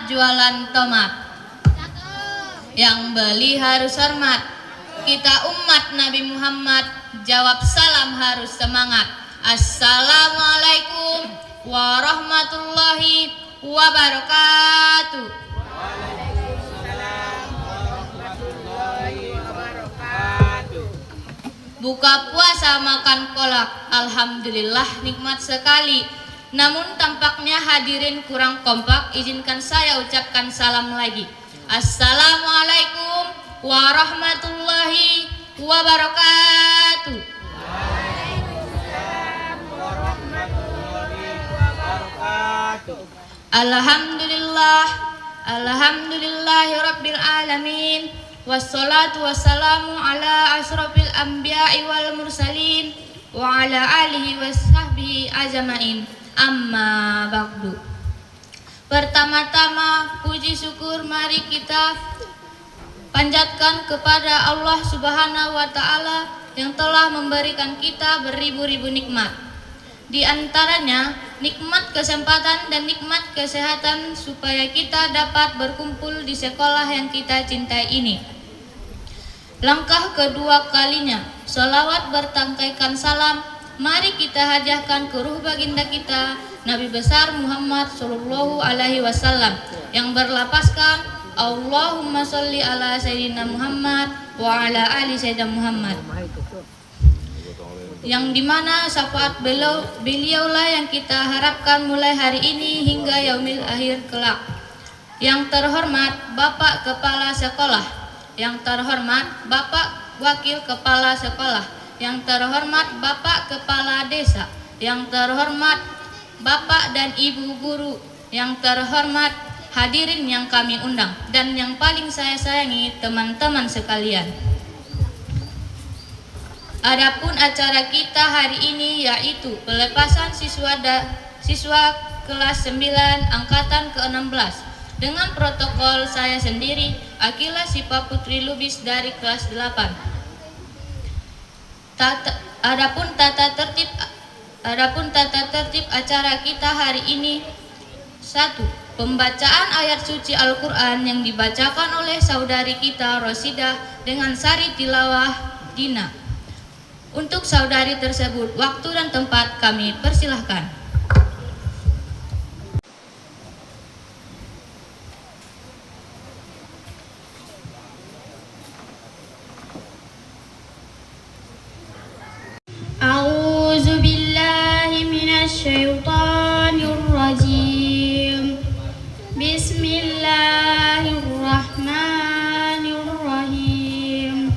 jualan tomat. Yang beli harus hormat. Kita umat Nabi Muhammad, jawab salam harus semangat. Assalamualaikum warahmatullahi wabarakatuh. Buka puasa makan kolak, alhamdulillah nikmat sekali. Namun tampaknya hadirin kurang kompak, izinkan saya ucapkan salam lagi. Assalamualaikum warahmatullahi wabarakatuh. Waalaikumsalam warahmatullahi wabarakatuh. Alhamdulillahirabbil alamin. Wassalatu wassalamu ala asrofil anbiya'i wal mursalin wa ala alihi washabbihi ajmain. Amma ba'du. Pertama-tama puji syukur mari kita panjatkan kepada Allah Subhanahu wa taala yang telah memberikan kita beribu-ribu nikmat. Di antaranya nikmat kesempatan dan nikmat kesehatan supaya kita dapat berkumpul di sekolah yang kita cintai ini. Langkah kedua kalinya, sholawat bertangkaikan salam, mari kita hadiahkan ke ruh baginda kita, Nabi besar Muhammad Sallallahu Alaihi Wasallam, yang berlapaskan Allahumma sholli ala Sayyidina Muhammad wa ala ali Sayyidina Muhammad, yang dimana syafaat beliaulah yang kita harapkan mulai hari ini hingga yaumil akhir kelak. Yang terhormat Bapak Kepala Sekolah, yang terhormat Bapak Wakil Kepala Sekolah, yang terhormat Bapak Kepala Desa, yang terhormat Bapak dan Ibu Guru, yang terhormat hadirin yang kami undang, dan yang paling saya sayangi teman-teman sekalian. Adapun acara kita hari ini yaitu pelepasan siswa kelas 9 angkatan ke-16 dengan protokol saya sendiri, Akila Sipa Putri Lubis dari kelas 8. Adapun tata tertib acara kita hari ini: 1. Pembacaan ayat suci Al-Quran yang dibacakan oleh saudari kita Rosidah dengan sari tilawah Dina. Untuk saudari tersebut, waktu dan tempat kami persilahkan. A'udzu billahi minasyaitonir rajim. Bismillahirrahmanirrahim.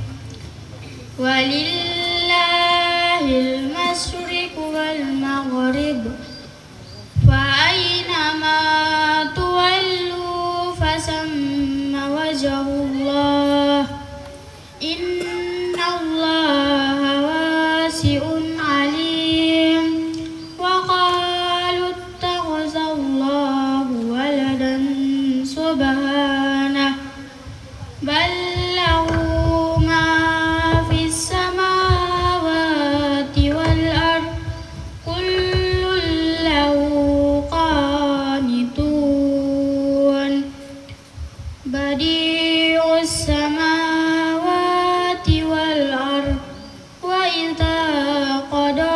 Walillahil masyriq wal maghrib. Fa aynama tuwallu fasamma wajhullah. Innallaha wasi'un alim. Wa qalu ittakhazallahu waladan subhanah. Bal lahu ma fis samawati wal ard. Kullun lahu qanitun. Badi'us samawati wal ard. Wa idza qada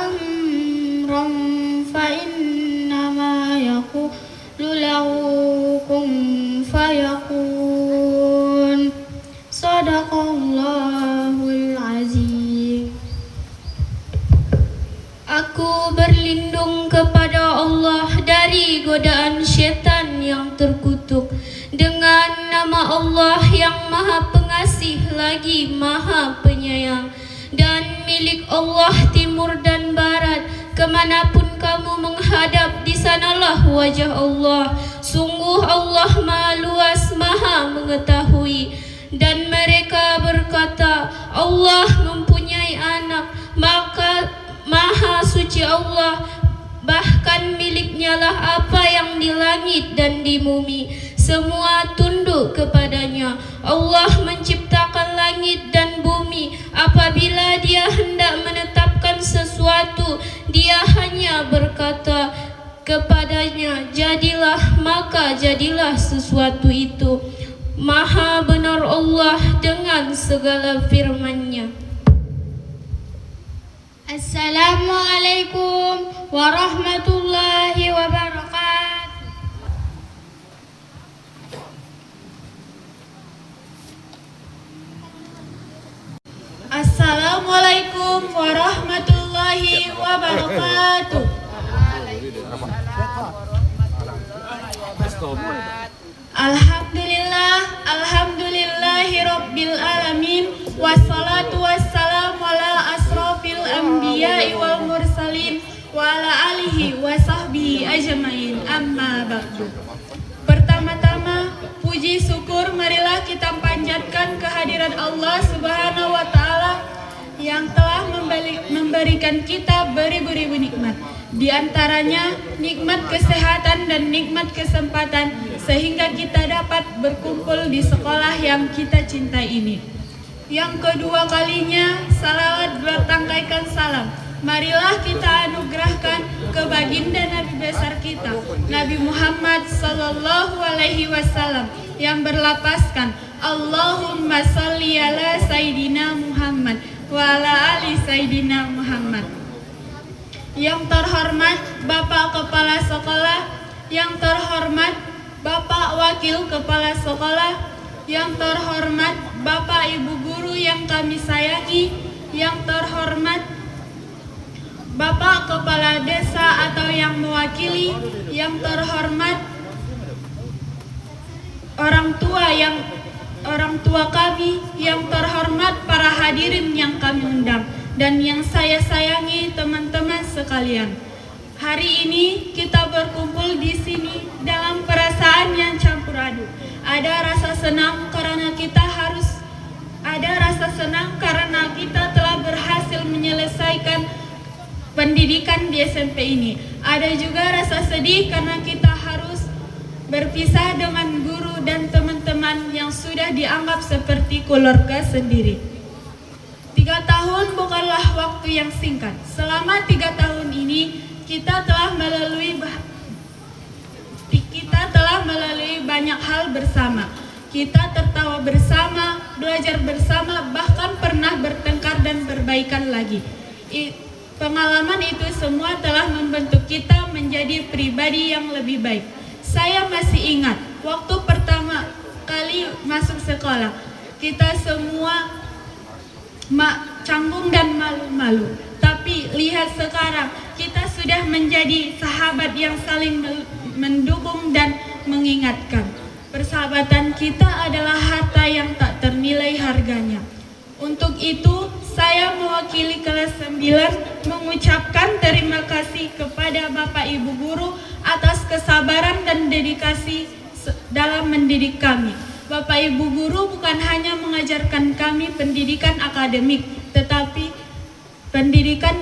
amran fa innama yaqulu lahu kun fayakun. Shadaqallahul azim. Aku berlindung kepada Allah dari godaan syaitan yang terkutuk dengan nama Allah yang Maha Pengasih lagi Maha Penyayang. Dan milik Allah timur dan barat, kemanapun kamu menghadap, di sanalah wajah Allah. Sungguh Allah Maha Luas, Maha Mengetahui. Dan mereka berkata, Allah mempunyai anak, maka Maha Suci Allah, bahkan miliknya lah apa yang di langit dan di bumi, semua tunduk kepadanya. Allah menciptakan langit dan bumi. Apabila Dia hendak menetapkan sesuatu, Dia hanya berkata, kepadanya jadilah, maka jadilah sesuatu itu. Maha benar Allah dengan segala firman-Nya. Assalamualaikum warahmatullahi wabarakatuh. Assalamualaikum warahmatullahi wabarakatuh. Alhamdulillahi rabbil alamin. Wassalatu wassalamu ala asrofil anbiya'i wal mursalin wa ala alihi wa sahbihi ajmain, amma ba'du. Pertama-tama, puji syukur marilah kita panjatkan kehadiran Allah Subhanahu wa Ta'ala yang telah memberikan kita beribu-ribu nikmat. Di antaranya nikmat kesehatan dan nikmat kesempatan sehingga kita dapat berkumpul di sekolah yang kita cintai ini. Yang kedua kalinya, salawat bertangkaikan salam. Marilah kita anugerahkan ke baginda Nabi besar kita, Nabi Muhammad sallallahu alaihi wasallam, yang berlapaskan Allahumma sholli ala Sayyidina Muhammad wa ala ali Sayyidina Muhammad. Yang terhormat Bapak Kepala Sekolah, yang terhormat Bapak Wakil Kepala Sekolah, yang terhormat Bapak Ibu Guru yang kami sayangi, yang terhormat Bapak Kepala Desa atau yang mewakili, yang terhormat orang tua kami, yang terhormat para hadirin yang kami undang, dan yang saya sayangi teman-teman sekalian. Hari ini kita berkumpul di sini dalam perasaan yang campur aduk. Ada rasa senang karena kita telah berhasil menyelesaikan pendidikan di SMP ini. Ada juga rasa sedih karena kita harus berpisah dengan guru dan teman-teman yang sudah dianggap seperti keluarga sendiri. 3 tahun bukanlah waktu yang singkat. Selama 3 tahun ini kita telah melalui banyak hal bersama. Kita tertawa bersama, belajar bersama, bahkan pernah bertengkar dan berbaikan lagi. Pengalaman itu semua telah membentuk kita menjadi pribadi yang lebih baik. Saya masih ingat waktu pertama kali masuk sekolah, kita semua canggung dan malu-malu. Tapi lihat sekarang, kita sudah menjadi sahabat yang saling mendukung dan mengingatkan. Persahabatan kita adalah harta yang tak ternilai harganya. Untuk itu, saya mewakili kelas 9 mengucapkan terima kasih kepada Bapak Ibu Guru atas kesabaran dan dedikasi dalam mendidik kami. Bapak Ibu Guru bukan hanya mengajarkan kami pendidikan akademik, tetapi pendidikan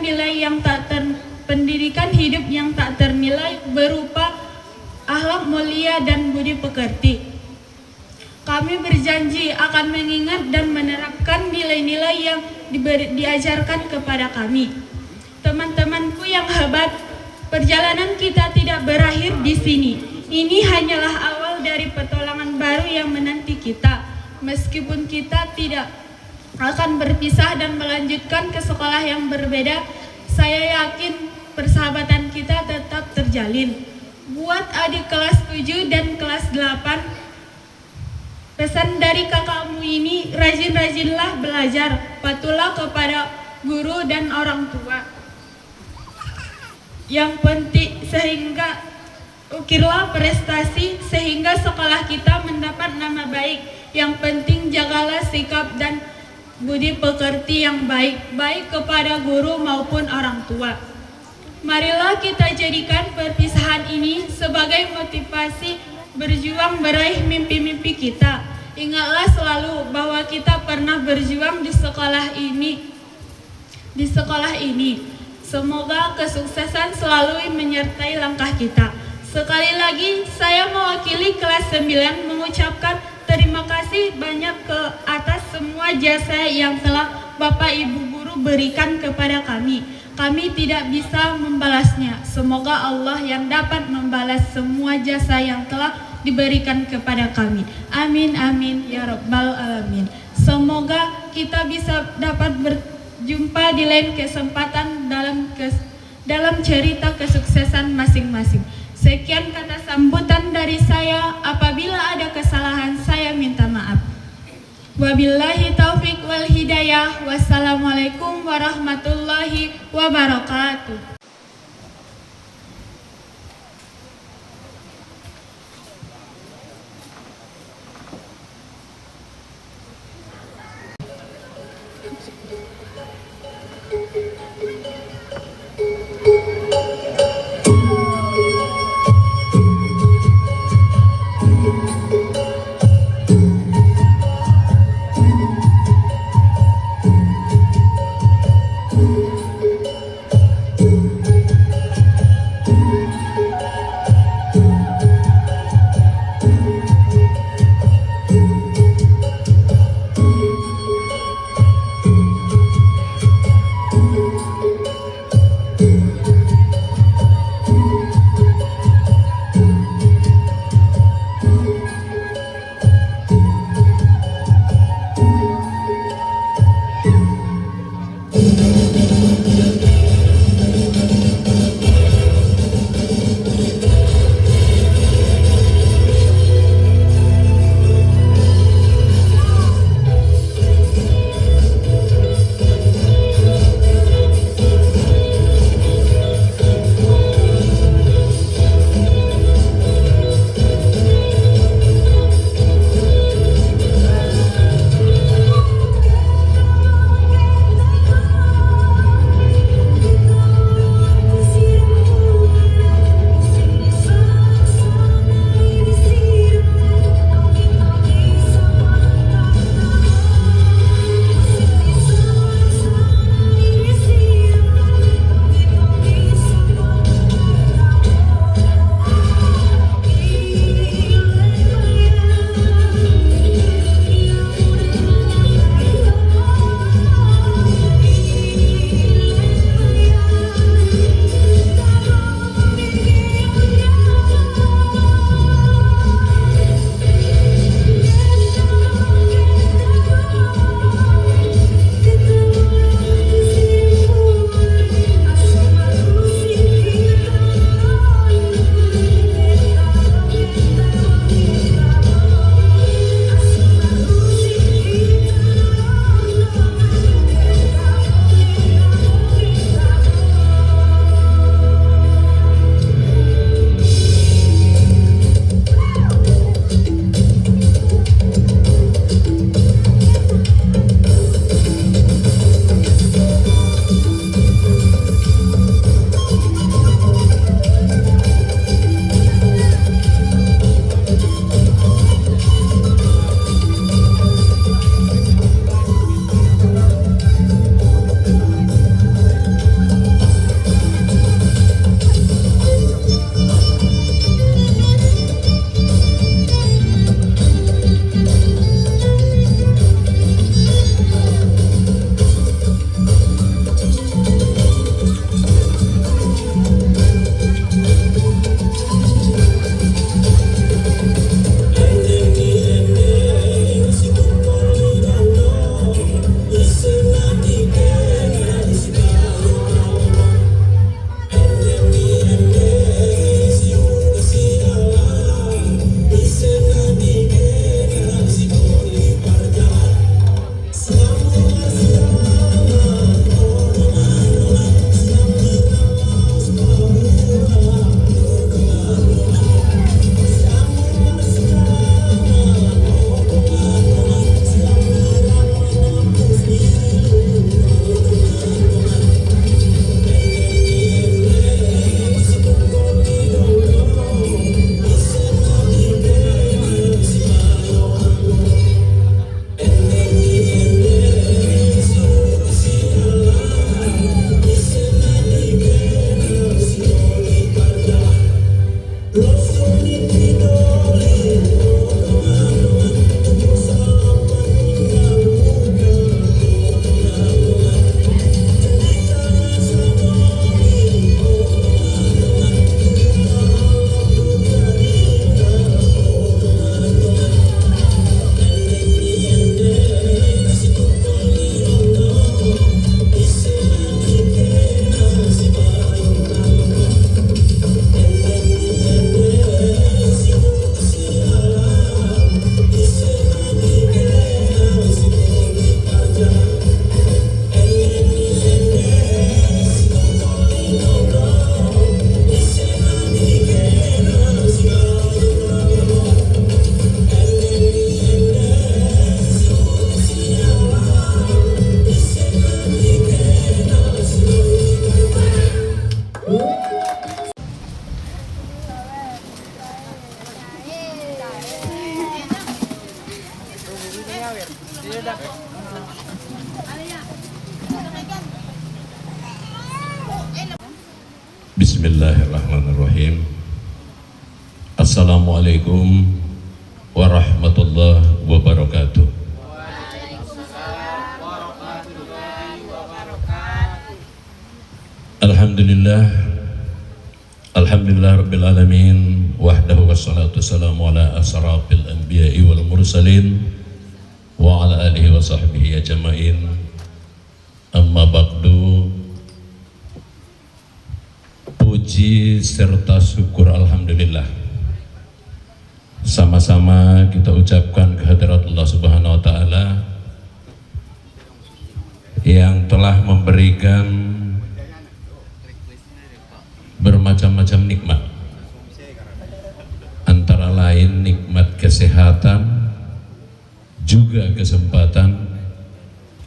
hidup yang tak ternilai berupa akhlak mulia dan budi pekerti. Kami berjanji akan mengingat dan menerapkan nilai-nilai yang diajarkan kepada kami. Teman-temanku yang hebat, perjalanan kita tidak berakhir di sini. Ini hanyalah awal dari petualangan baru yang menanti kita. Meskipun kita tidak akan berpisah dan melanjutkan ke sekolah yang berbeda, saya yakin persahabatan kita tetap terjalin. Buat adik kelas 7 dan kelas 8, pesan dari kakakmu ini, rajin-rajinlah belajar, patuhlah kepada guru dan orang tua. Yang penting sehingga ukirlah prestasi sehingga sekolah kita mendapat nama baik. Yang penting jagalah sikap dan budi pekerti yang baik, baik kepada guru maupun orang tua. Marilah kita jadikan perpisahan ini sebagai motivasi berjuang meraih mimpi-mimpi kita. Ingatlah selalu bahwa kita pernah berjuang di sekolah ini. Semoga kesuksesan selalu menyertai langkah kita. Sekali lagi saya mewakili kelas 9 mengucapkan terima kasih banyak ke atas semua jasa yang telah Bapak Ibu Guru berikan kepada kami. Kami tidak bisa membalasnya. Semoga Allah yang dapat membalas semua jasa yang telah diberikan kepada kami. Amin amin ya rabbal alamin. Semoga kita bisa dapat berjumpa di lain kesempatan dalam cerita kesuksesan masing-masing. Sekian kata sambutan dari saya. Apabila ada kesalahan, saya minta maaf. Wabillahi taufik wal hidayah. Wassalamualaikum warahmatullahi wabarakatuh. Bismillahirrahmanirrahim. Assalamualaikum warahmatullahi wabarakatuh. Alhamdulillah rabbil alamin wahdahu wassalatu wassalamu ala asrafil anbiya'i wal mursalin wa ala alihi wa sahbihi ajma'in. Amma ba'du. Puji serta syukur alhamdulillah sama-sama kita ucapkan kehadirat Allah Subhanahu wa taala yang telah memberikan bermacam-macam nikmat, antara lain nikmat kesehatan, juga kesempatan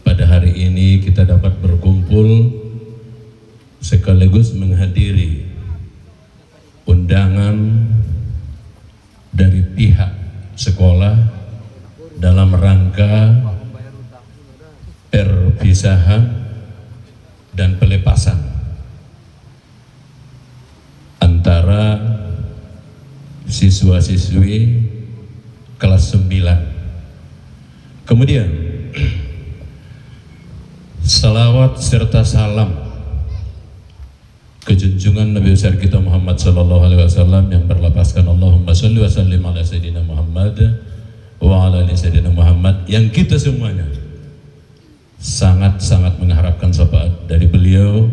pada hari ini kita dapat berkumpul sekaligus menghadiri undangan dari pihak sekolah dalam rangka perpisahan dan pelepasan antara siswa-siswi kelas 9. Kemudian salawat serta salam kejunjungan Nabi besar kita Muhammad sallallahu alaihi wasallam yang berlapaskan Allahumma sholli wa sallim ala sayyidina Muhammad wa ala ali sayyidina Muhammad, yang kita semuanya sangat-sangat mengharapkan syafaat dari beliau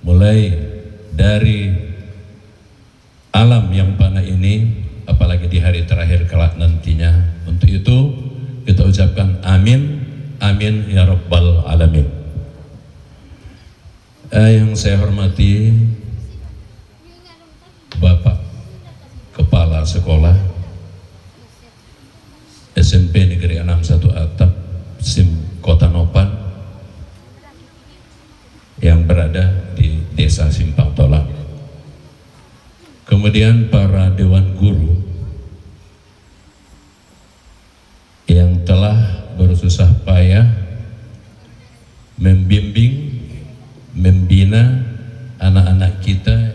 mulai dari alam yang fana ini, apalagi di hari terakhir kelak nantinya. Untuk itu kita ucapkan amin, amin ya rabbal alamin. Yang saya hormati Bapak Kepala Sekolah SMP Negeri 61 Atap SIM Kota Nopan yang berada di Desa Simpang Tolak. Kemudian para dewan guru yang telah bersusah payah membimbing, membina anak-anak kita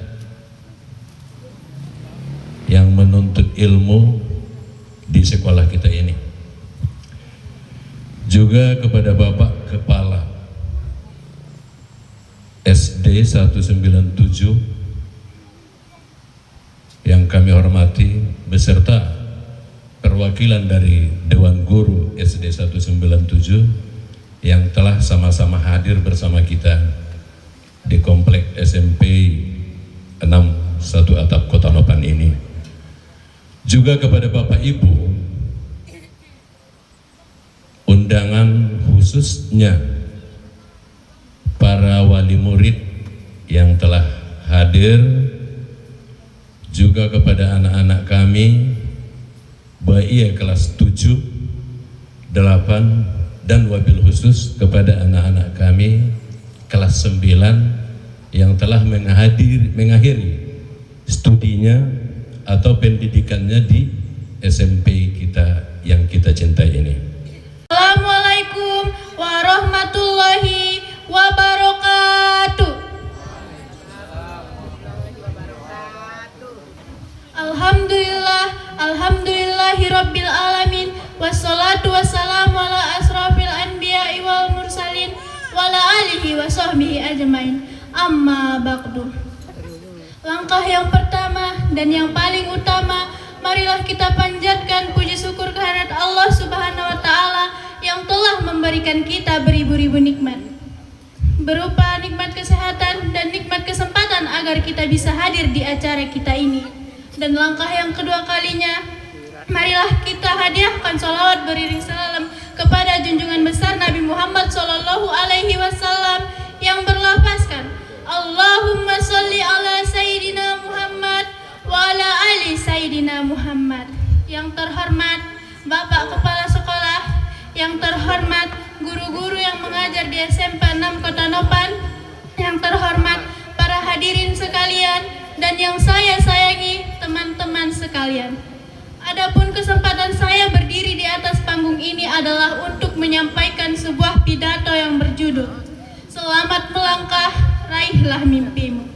yang menuntut ilmu di sekolah kita ini. Juga kepada Bapak Kepala SD 197 yang kami hormati beserta perwakilan dari Dewan Guru SD 197 yang telah sama-sama hadir bersama kita di komplek SMP 61 Atap Kota Nopan ini. Juga kepada Bapak Ibu, undangan khususnya para wali murid yang telah hadir, juga kepada anak-anak kami Baia kelas 7, 8 dan wabil khusus kepada anak-anak kami kelas 9 yang telah mengakhiri studinya atau pendidikannya di SMP kita yang kita cintai ini. Assalamualaikum warahmatullahi wabarakatuh. Alhamdulillahi rabbil alamin, wassalatu wassalamu ala asrafil anbiya'i wal mursalin wa ala alihi wa sahbihi ajmain. Amma ba'du. Langkah yang pertama dan yang paling utama, marilah kita panjatkan puji syukur kehadirat Allah Subhanahu wa taala yang telah memberikan kita beribu-ribu nikmat, berupa nikmat kesehatan dan nikmat kesempatan agar kita bisa hadir di acara kita ini. Dan langkah yang kedua kalinya, marilah kita hadiahkan sholawat beriring salam kepada junjungan besar Nabi Muhammad sallallahu alaihi wasallam yang berlafazkan Allahumma sholli ala sayyidina Muhammad wa ala ali sayyidina Muhammad. Yang terhormat Bapak Kepala Sekolah, yang terhormat guru-guru yang mengajar di SMP 6 Kota Nopan, yang terhormat para hadirin sekalian, dan yang saya sayangi teman-teman sekalian. Adapun kesempatan saya berdiri di atas panggung ini adalah untuk menyampaikan sebuah pidato yang berjudul Selamat melangkah, raihlah mimpimu.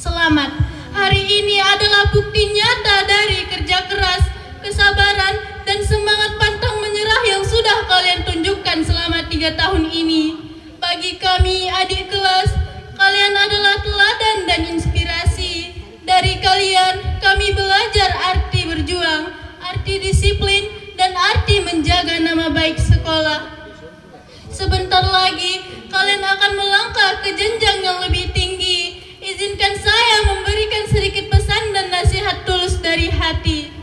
Selamat, hari ini adalah bukti nyata dari kerja keras, kesabaran, dan semangat pantang menyerah yang sudah kalian tunjukkan selama 3 tahun ini. Bagi kami adik kelas, kalian adalah teladan dan inspirasi. Dari kalian, kami belajar arti berjuang, arti disiplin, dan arti menjaga nama baik sekolah. Sebentar lagi, kalian akan melangkah ke jenjang yang lebih tinggi. Izinkan saya memberikan sedikit pesan dan nasihat tulus dari hati.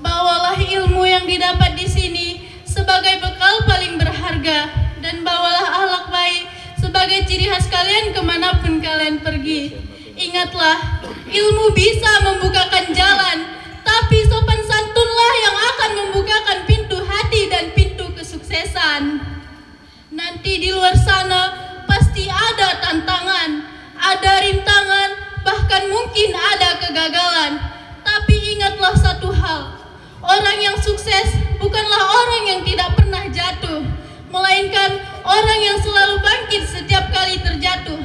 Bawalah ilmu yang didapat di sini sebagai bekal paling berharga, dan bawalah akhlak baik sebagai ciri khas kalian kemanapun kalian pergi. Ingatlah, ilmu bisa membukakan jalan, tapi sopan santunlah yang akan membukakan pintu hati dan pintu kesuksesan. Nanti di luar sana pasti ada tantangan, ada rintangan, bahkan mungkin ada kegagalan. Tapi ingatlah satu hal, orang yang sukses bukanlah orang yang tidak pernah jatuh, melainkan orang yang selalu bangkit setiap kali terjatuh.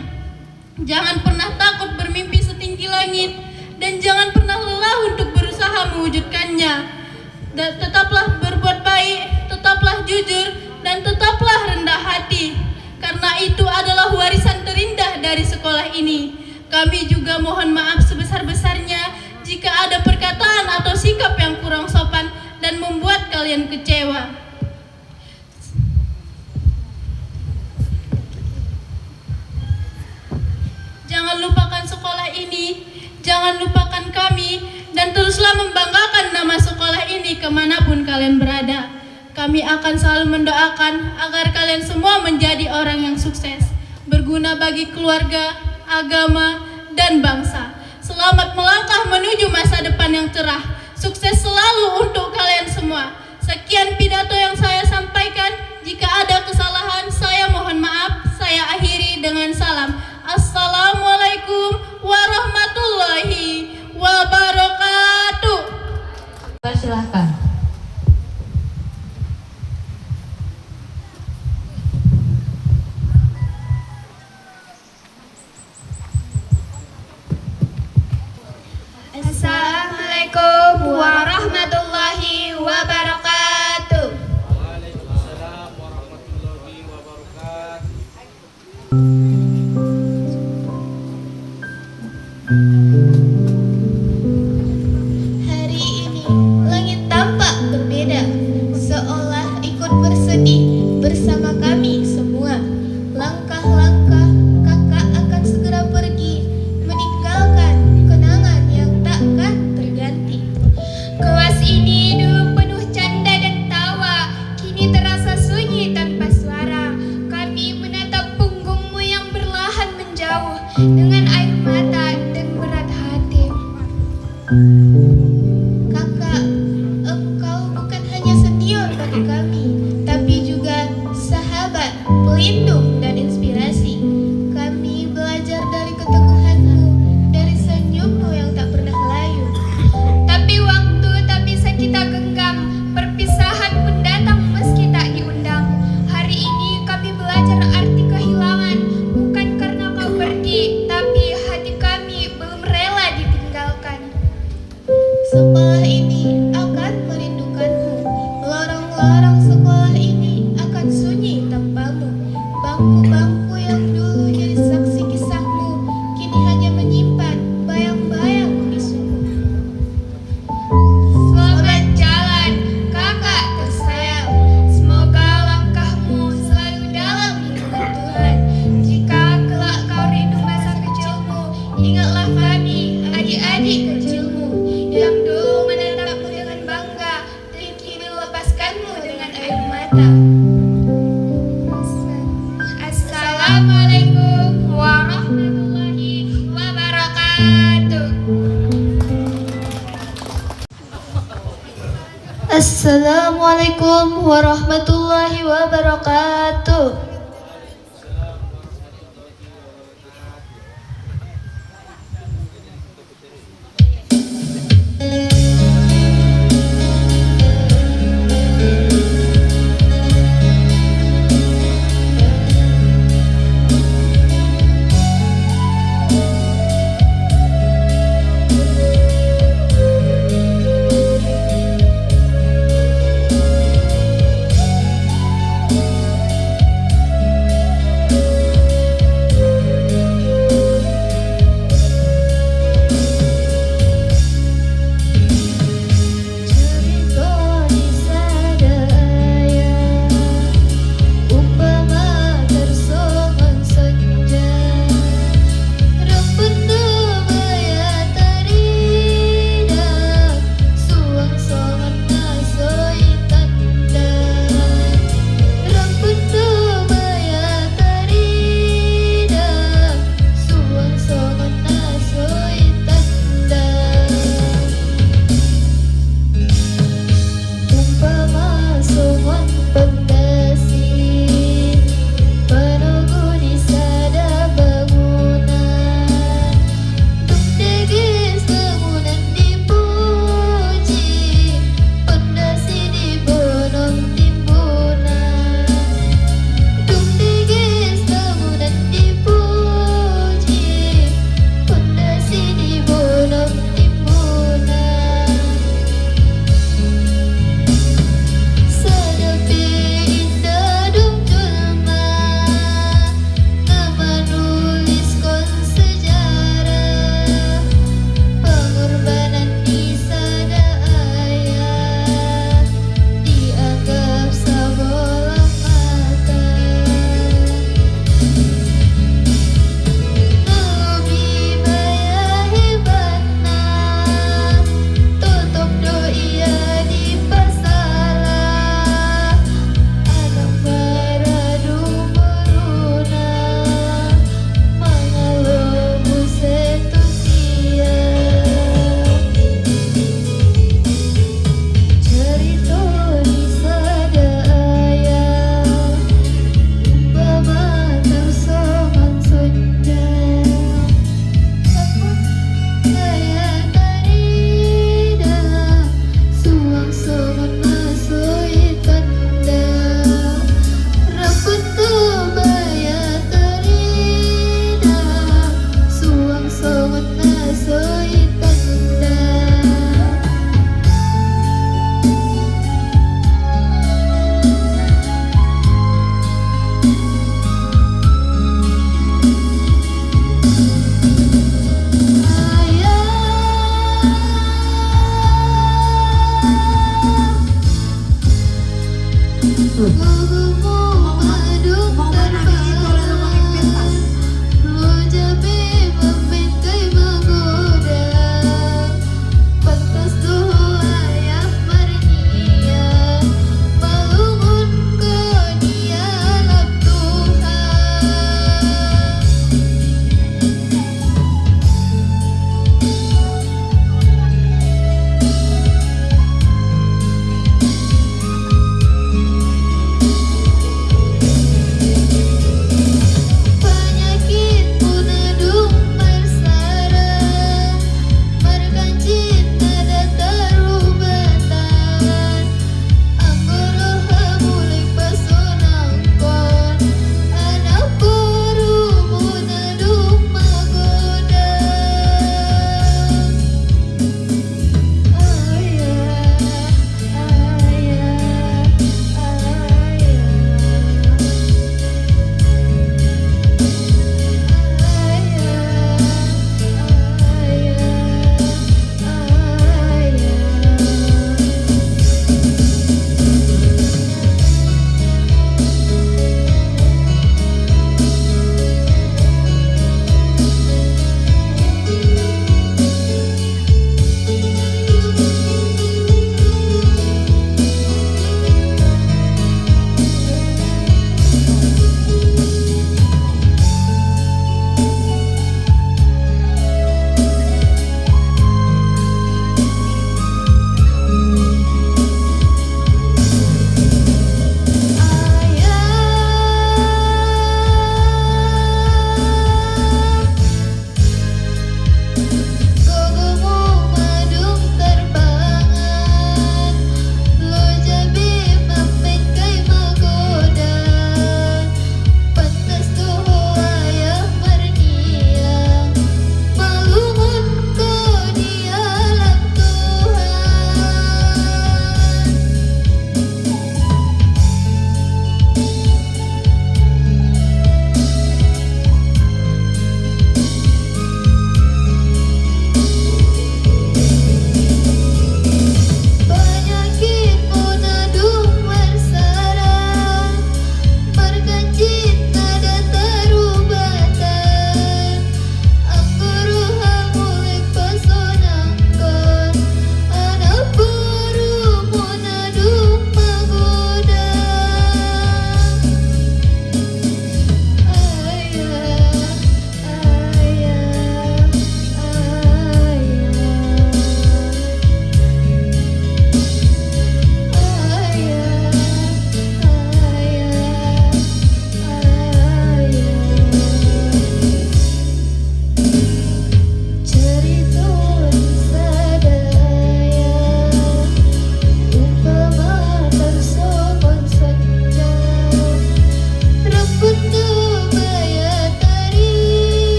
Jangan pernah takut bermimpi setinggi langit, dan jangan pernah lelah untuk berusaha mewujudkannya. Dan tetaplah berbuat baik, tetaplah jujur, dan tetaplah rendah hati, karena itu adalah warisan terindah dari sekolah ini. Kami juga mohon maaf sebesar-besarnya jika ada perkataan atau sikap yang kurang sopan dan membuat kalian kecewa. Jangan lupakan sekolah ini, jangan lupakan kami, dan teruslah membanggakan nama sekolah ini kemanapun kalian berada. Kami akan selalu mendoakan agar kalian semua menjadi orang yang sukses, berguna bagi keluarga, agama, dan bangsa. Selamat melangkah menuju masa depan yang cerah. Sukses selalu untuk kalian semua. Sekian pidato yang saya sampaikan. Jika ada kesalahan, saya mohon maaf. Saya akhiri dengan salam. Assalamualaikum warahmatullahi wabarakatuh. Silahkan. Assalamualaikum warahmatullahi wabarakatuh. Waalaikumsalam warahmatullahi wabarakatuh. Hari ini langit tampak berbeda, seolah ikut bersedih bersama kami semua. Langkah-langkah kakak akan segera pergi, meninggalkan kenangan yang takkan terganti. Kelas ini dulu penuh canda dan tawa, kini terasa sunyi tanpa suara. Kami menatap punggungmu yang perlahan menjauh dengan air mata dan berat hati. Kakak, engkau bukan hanya senior bagi kami, tapi juga sahabat, pelindung, dan inspirasi. Kami belajar dari keteguhanmu, dari senyummu yang tak pernah layu. Tapi waktu tak bisa kita genggam, perpisahan pun datang meski tak diundang. Hari ini kami belajar arti kehilangan, bukan karena kau pergi, tapi hati kami belum rela ditinggalkan. Sekolah ini akan merindukanmu, lorong-lorong sekolah ini akan sunyi tanpamu. Bangku-bangku yang dulu jadi saksi kisahmu, kini hanya menyimpan bayang-bayang bisumu. Selamat jalan, kakak tersayang. Semoga langkahmu selalu dalam lindungan Tuhan. Jika kelak kau rindu masa kecilmu, ingatlah kami, adik-adik kecilmu, yang dulu menatapmu dengan bangga dan kini lepaskanmu dengan air mata. Assalamualaikum warahmatullahi wabarakatuh. Assalamualaikum warahmatullahi wabarakatuh.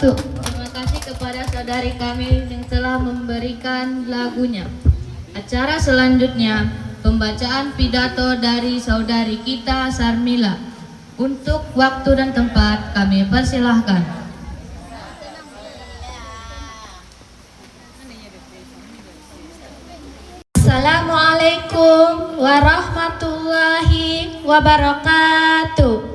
Terima kasih kepada saudari kami yang telah memberikan lagunya. Acara selanjutnya, pembacaan pidato dari saudari kita Sarmila. Untuk waktu dan tempat kami persilahkan. Assalamualaikum warahmatullahi wabarakatuh.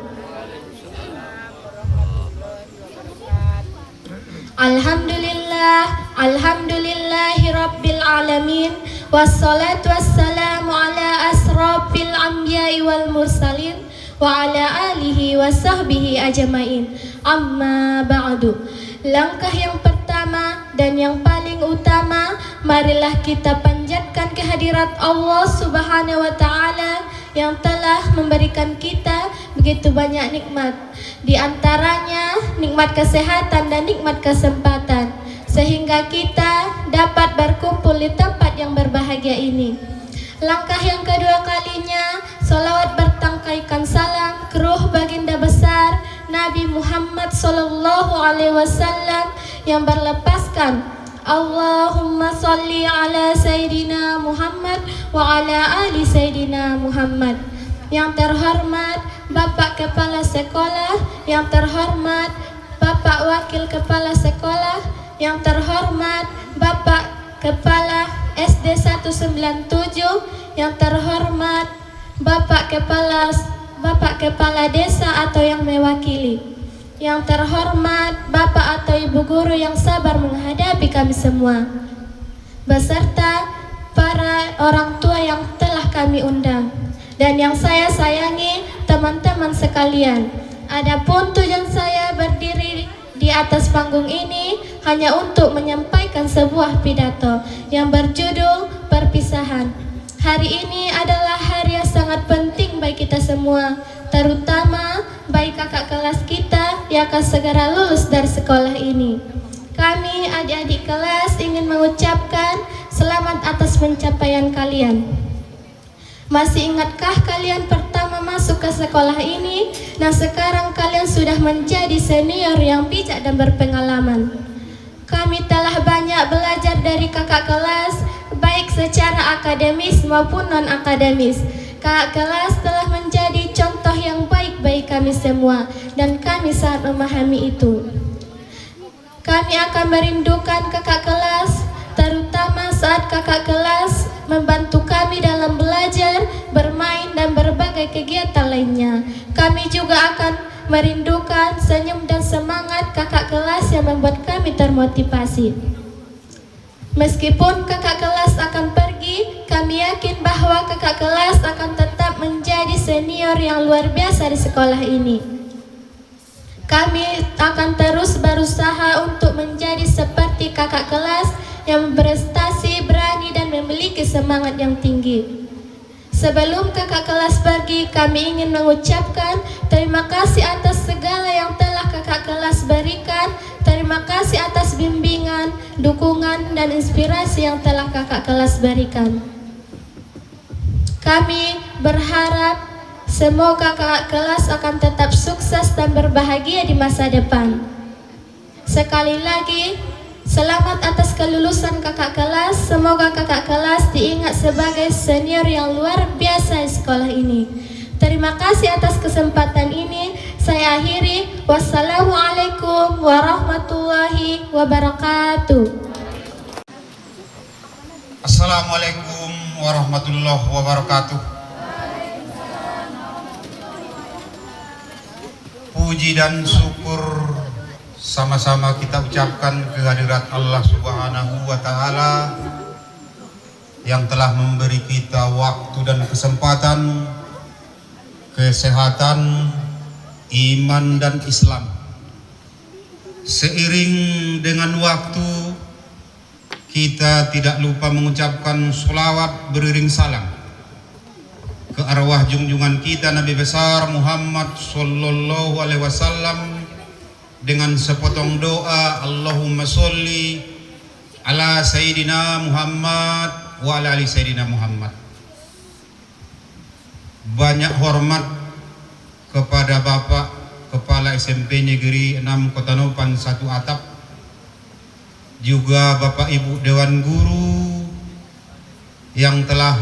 Alhamdulillahi rabbil alamin. Wassalatu wassalamu ala asrafil anbiya'i wal mursalin wa ala alihi wa sahbihi ajmain. Amma ba'du. Langkah yang pertama pertama dan yang paling utama, marilah kita panjatkan kehadirat Allah Subhanahu wa Ta'ala yang telah memberikan kita begitu banyak nikmat. Di antaranya nikmat kesehatan dan nikmat kesempatan, sehingga kita dapat berkumpul di tempat yang berbahagia ini. Langkah yang kedua kalinya, salawat bertangkaikan salam ke ruh baginda besar Nabi Muhammad sallallahu alaihi wasallam yang berlepaskan Allahumma salli ala Sayyidina Muhammad wa ala ali Sayyidina Muhammad. Yang terhormat Bapak Kepala Sekolah, yang terhormat Bapak Wakil Kepala Sekolah, yang terhormat Bapak Kepala SD 197, yang terhormat Bapak Kepala Desa atau yang mewakili, yang terhormat Bapak atau Ibu Guru yang sabar menghadapi kami semua, beserta para orang tua yang telah kami undang, dan yang saya sayangi teman-teman sekalian. Adapun tujuan saya berdiri di atas panggung ini hanya untuk menyampaikan sebuah pidato yang berjudul perpisahan. Hari ini adalah hari yang sangat penting bagi kita semua, terutama bagi kakak kelas kita yang akan segera lulus dari sekolah ini. Kami adik-adik kelas ingin mengucapkan selamat atas pencapaian kalian. Masih ingatkah kalian pertama masuk ke sekolah ini? Nah, sekarang kalian sudah menjadi senior yang bijak dan berpengalaman. Kami telah banyak belajar dari kakak kelas, baik secara akademis maupun non-akademis. Kakak kelas telah menjadi contoh yang baik bagi kami semua, dan kami sangat memahami itu. Kami akan merindukan kakak kelas, terutama saat kakak kelas membantu kami dalam belajar, bermain, dan berbagai kegiatan lainnya. Kami juga akan merindukan senyum dan semangat kakak kelas yang membuat kami termotivasi. Meskipun kakak kelas akan pergi, kami yakin bahwa kakak kelas akan tetap menjadi senior yang luar biasa di sekolah ini. Kami akan terus berusaha untuk menjadi seperti kakak kelas yang berprestasi, berani, dan memiliki semangat yang tinggi. Sebelum kakak kelas pergi, kami ingin mengucapkan terima kasih atas segala yang telah kakak kelas berikan. Terima kasih atas bimbingan, dukungan, dan inspirasi yang telah kakak kelas berikan. Kami berharap semoga kakak kelas akan tetap sukses dan berbahagia di masa depan. Sekali lagi, selamat atas kelulusan kakak kelas. Semoga kakak kelas diingat sebagai senior yang luar biasa di sekolah ini. Terima kasih atas kesempatan ini. Saya akhiri. Wassalamualaikum warahmatullahi wabarakatuh. Assalamualaikum warahmatullahi wabarakatuh. Puji dan syukur sama-sama kita ucapkan kehadirat Allah Subhanahu wa Ta'ala yang telah memberi kita waktu dan kesempatan, kesehatan, iman, dan Islam. Seiring dengan waktu, kita tidak lupa mengucapkan sholawat beriring salam ke arwah junjungan kita Nabi besar Muhammad sallallahu alaihi wasallam dengan sepotong doa, Allahumma sholli ala Sayyidina Muhammad wa ala ali Sayyidina Muhammad. Banyak hormat kepada Bapak Kepala SMP Negeri 6 Kota Nopan 1 Atap, juga Bapak Ibu Dewan Guru yang telah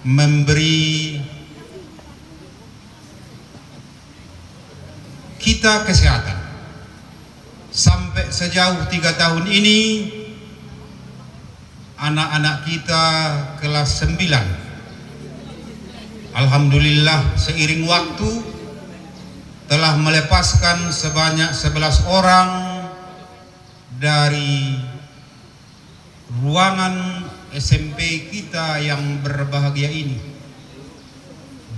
memberi kita kesehatan sampai sejauh 3 tahun ini. Anak-anak kita kelas 9, alhamdulillah seiring waktu telah melepaskan sebanyak 11 orang dari ruangan SMP kita yang berbahagia ini,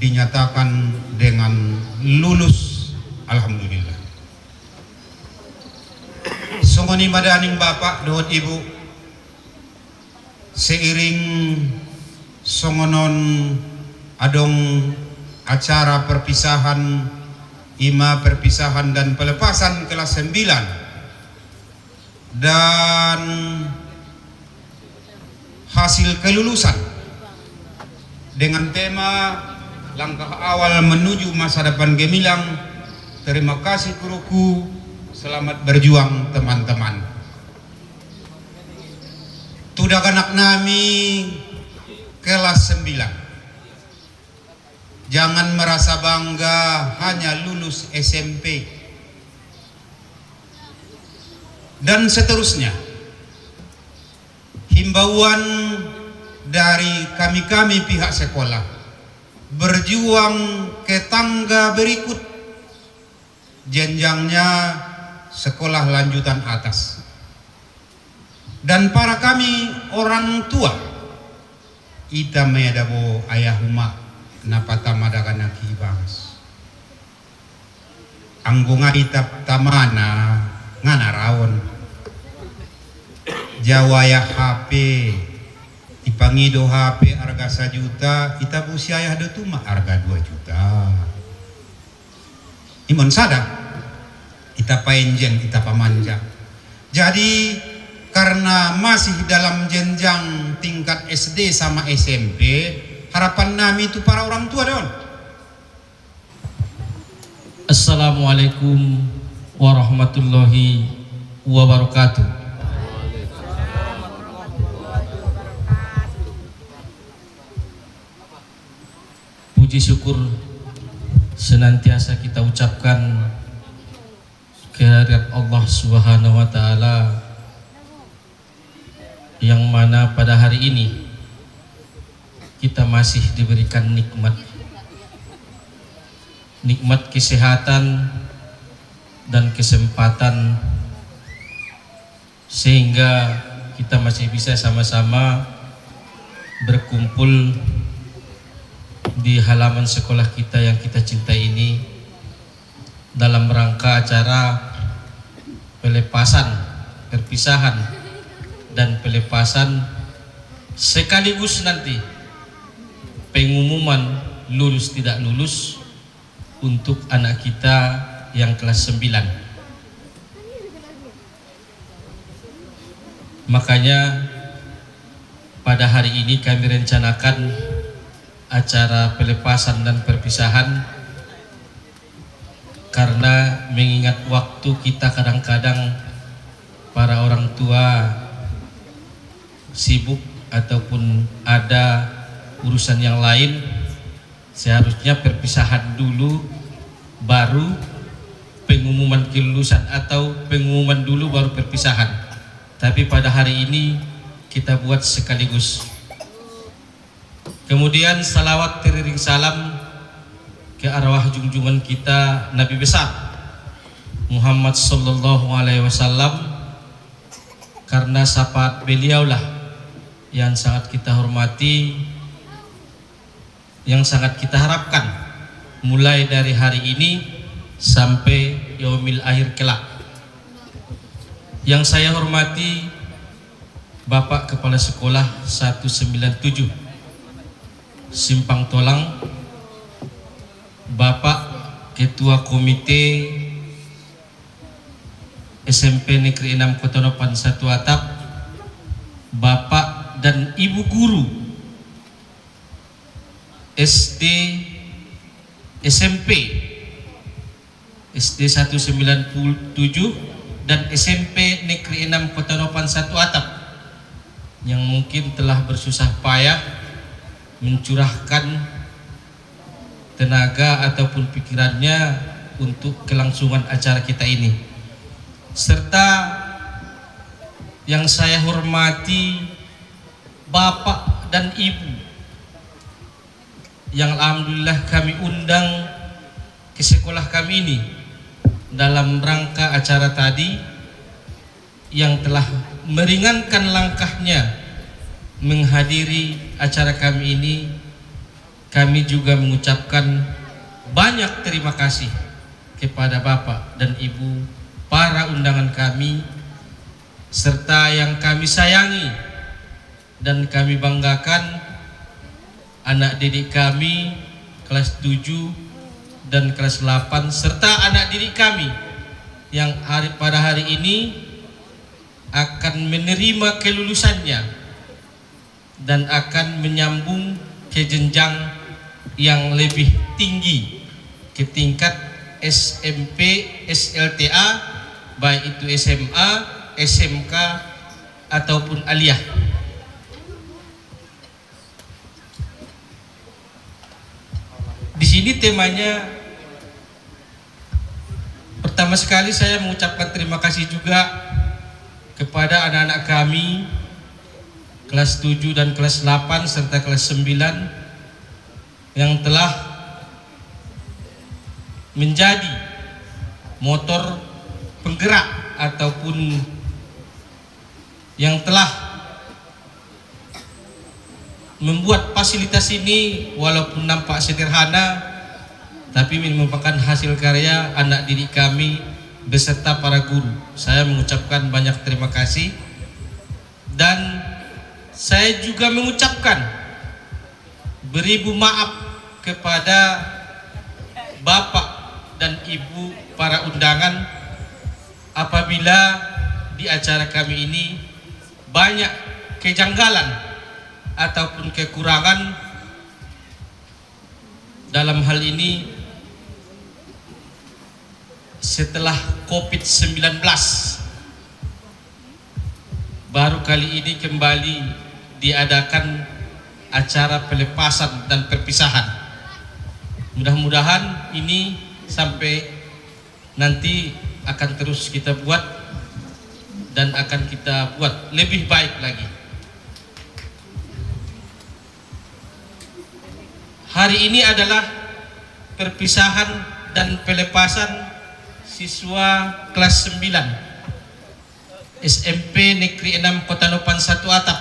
dinyatakan dengan lulus, alhamdulillah. Nongoni madaning bapak dohot ibu, seiring songonon adong acara perpisahan, ima perpisahan dan pelepasan kelas 9 dan hasil kelulusan dengan tema langkah awal menuju masa depan gemilang. Terima kasih guruku, selamat berjuang teman-teman. Tudak anak nami kelas 9. Jangan merasa bangga hanya lulus SMP. Dan seterusnya. Himbauan dari kami-kami pihak sekolah, berjuang ke tangga berikut, jenjangnya sekolah lanjutan atas. Dan para kami orang tua, ita meadabo ayahuma napata madagana kibas. Anggunga ita tamana ngana rawon. Jawaya HP ipangido HP harga 1 juta, ita busi ayah detuma harga 2 juta. Imon sada kita paenjen, kita pamanja. Jadi karena masih dalam jenjang tingkat SD sama SMP, harapan kami itu para orang tua don. Assalamualaikum warahmatullahi wabarakatuh. Puji syukur senantiasa kita ucapkan kehadirat Allah Subhanahu wa taala yang mana pada hari ini kita masih diberikan nikmat kesehatan dan kesempatan sehingga kita masih bisa sama-sama berkumpul di halaman sekolah kita yang kita cintai ini dalam rangka acara perpisahan dan pelepasan sekaligus nanti pengumuman lulus tidak lulus untuk anak kita yang kelas 9. Makanya pada hari ini kami rencanakan acara pelepasan dan perpisahan karena mengingat waktu kita kadang-kadang para orang tua sibuk ataupun ada urusan yang lain, seharusnya perpisahan dulu baru pengumuman kelulusan atau pengumuman dulu baru perpisahan. Tapi pada hari ini kita buat sekaligus. Kemudian salawat teriring salam ke arwah junjungan kita Nabi besar Muhammad sallallahu alaihi wasallam, karena syafaat beliaulah yang sangat kita hormati, yang sangat kita harapkan mulai dari hari ini sampai yaumil akhir kelak. Yang saya hormati Bapak Kepala Sekolah 197 Simpang Tolang, Bapak Ketua Komite SMP Negeri 6 Kota Nopan 1 Atap, Bapak dan Ibu Guru SD, SMP, SD 197 dan SMP Negeri 6 Kota Nopan 1 Atap yang mungkin telah bersusah payah mencurahkan tenaga ataupun pikirannya untuk kelangsungan acara kita ini, serta yang saya hormati Bapak dan Ibu yang alhamdulillah kami undang ke sekolah kami ini dalam rangka acara tadi yang telah meringankan langkahnya menghadiri acara kami ini. Kami juga mengucapkan banyak terima kasih kepada Bapak dan Ibu para undangan kami serta yang kami sayangi dan kami banggakan, anak didik kami kelas 7 dan kelas 8 serta anak didik kami yang pada hari ini akan menerima kelulusannya dan akan menyambung ke jenjang yang lebih tinggi ke tingkat SMP, SLTA, baik itu SMA, SMK ataupun aliyah. Di sini temanya, pertama sekali saya mengucapkan terima kasih juga kepada anak-anak kami kelas 7 dan kelas 8 serta kelas 9 yang telah menjadi motor penggerak ataupun yang telah membuat fasilitas ini walaupun nampak sederhana tapi merupakan hasil karya anak didik kami beserta para guru. Saya mengucapkan banyak terima kasih dan saya juga mengucapkan beribu maaf kepada Bapak dan Ibu para undangan apabila di acara kami ini banyak kejanggalan ataupun kekurangan. Dalam hal ini setelah COVID-19 baru kali ini kembali diadakan acara pelepasan dan perpisahan. Mudah-mudahan ini sampai nanti akan terus kita buat dan akan kita buat lebih baik lagi. Hari ini adalah perpisahan dan pelepasan siswa kelas 9 SMP Negeri 6 Kota Nopan 1 Atap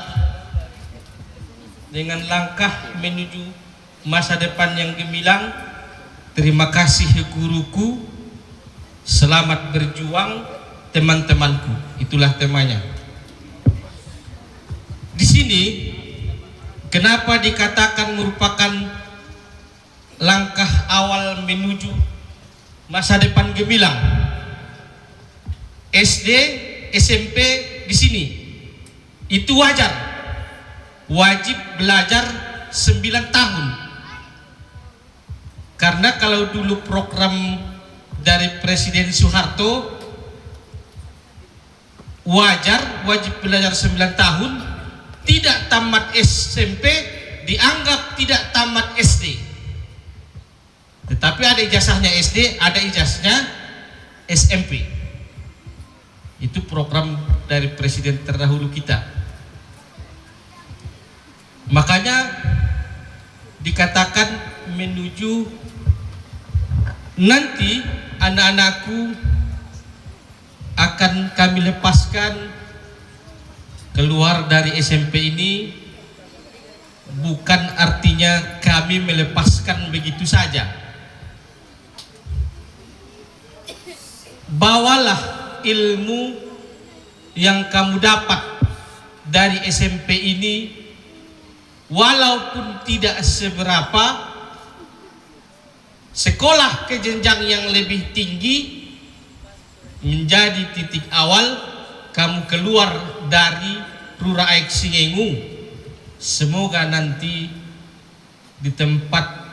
dengan langkah menuju masa depan yang gemilang. Terima kasih guruku, selamat berjuang teman-temanku. Itulah temanya. Di sini kenapa dikatakan merupakan langkah awal menuju masa depan gemilang? SD, SMP di sini itu wajar, wajib belajar 9 tahun. Karena kalau dulu program dari Presiden Soeharto wajib belajar 9 tahun, tidak tamat SMP dianggap tidak tamat SD. Tetapi ada ijazahnya SD, ada ijazahnya SMP. Itu program dari presiden terdahulu kita. Makanya dikatakan menuju nanti anak-anakku akan kami lepaskan keluar dari SMP ini, bukan artinya kami melepaskan begitu saja. Bawalah ilmu yang kamu dapat dari SMP ini, walaupun tidak seberapa, sekolah ke jenjang yang lebih tinggi menjadi titik awal kamu keluar dari Rura Aik Singengu. Semoga nanti di tempat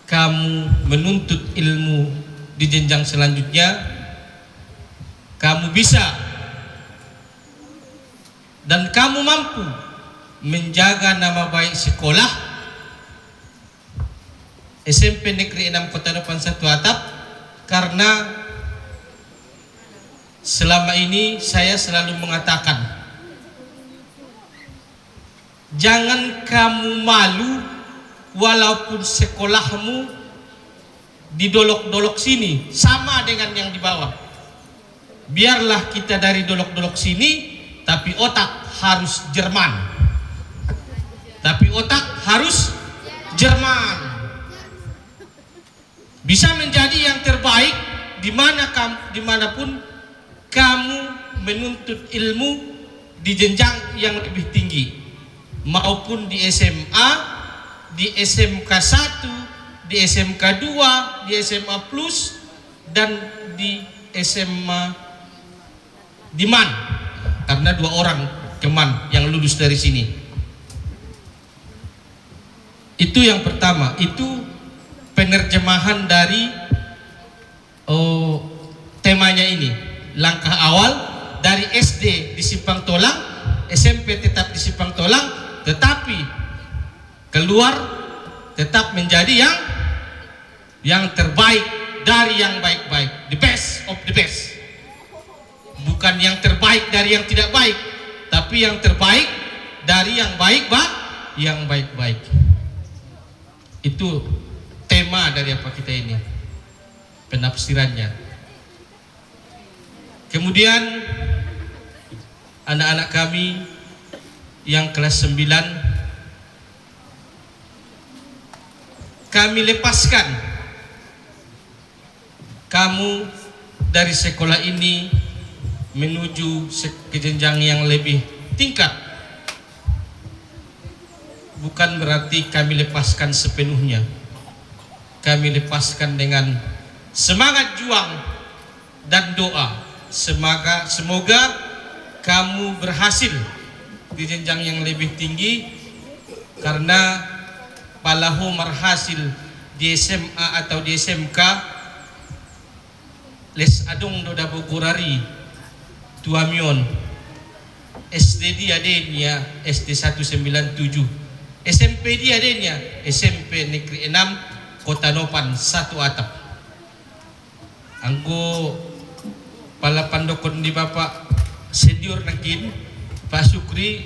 kamu menuntut ilmu di jenjang selanjutnya kamu bisa dan kamu mampu menjaga nama baik sekolah SMP Negeri 6 Kota Nopan 1 Atap. Karena selama ini saya selalu mengatakan, jangan kamu malu walaupun sekolahmu didolok-dolok sini sama dengan yang di bawah. Biarlah kita dari dolok-dolok sini, tapi otak harus Jerman. Tapi otak harus Jerman. Bisa menjadi yang terbaik dimanapun kamu menuntut ilmu di jenjang yang lebih tinggi, maupun di SMA, di SMK 1, di SMK 2, di SMA Plus, dan di SMA di MAN, karena 2 orang keman yang lulus dari sini. Itu yang pertama, itu penerjemahan dari temanya ini. Langkah awal dari SD di Simpang Tolang, SMP tetap di Simpang Tolang, tetapi keluar tetap menjadi yang terbaik dari yang baik-baik, the best of the best. Bukan yang terbaik dari yang tidak baik, tapi yang terbaik dari yang baik-baik. Itu tema dari apa kita ini, penafsirannya. Kemudian anak-anak kami yang kelas 9 kami lepaskan kamu dari sekolah ini menuju ke jenjang yang lebih tingkat. Bukan berarti kami lepaskan sepenuhnya. Kami lepaskan dengan semangat juang dan doa. Semoga kamu berhasil di jenjang yang lebih tinggi, karena palahu marhasil di SMA atau di SMK les adong do dabo kurari tuamion SD dia denya SD 197, SMP dia denya SMP Negeri 6 Kota Nopan 1 atap. Anggo pala pandokon di Bapak senior nakin Pak Sukri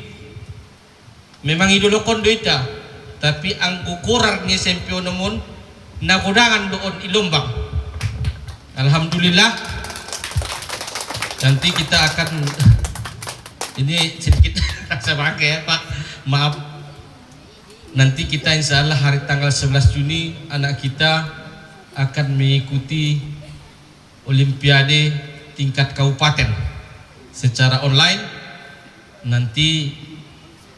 memang idolokon do ita, tapi ang ukurar ni SMP namun nakudangan doon Ilombang. Alhamdulillah, nanti kita akan ini sedikit sebagai ya Pak, maaf. Nanti kita insya Allah hari tanggal 11 Juni anak kita akan mengikuti Olimpiade tingkat kabupaten secara online. Nanti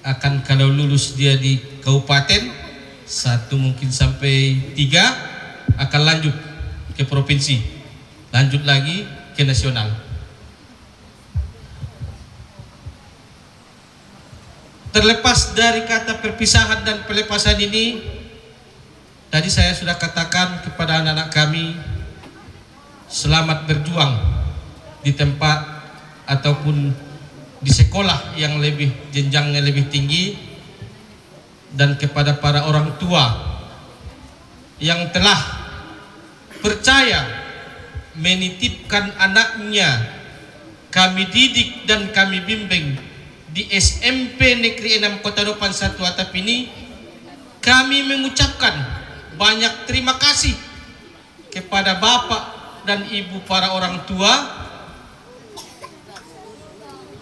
akan kalau lulus dia di kabupaten 1 mungkin sampai 3 akan lanjut ke provinsi, lanjut lagi ke nasional. Terlepas dari kata perpisahan dan pelepasan ini, tadi saya sudah katakan kepada anak-anak kami, selamat berjuang di tempat ataupun di sekolah yang lebih jenjangnya lebih tinggi. Dan kepada para orang tua yang telah percaya menitipkan anaknya kami didik dan kami bimbing di SMP Negeri 6 Kota Nopan 1 atap ini, kami mengucapkan banyak terima kasih kepada Bapak dan Ibu para orang tua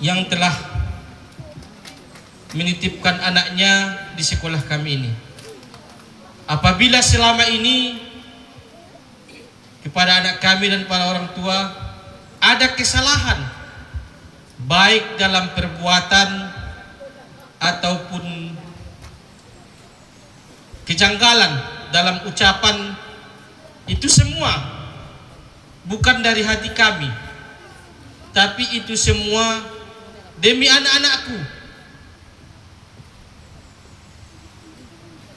yang telah menitipkan anaknya di sekolah kami ini. Apabila selama ini kepada anak kami dan para orang tua ada kesalahan, baik dalam perbuatan ataupun kejanggalan dalam ucapan, itu semua bukan dari hati kami, tapi itu semua demi anak-anakku,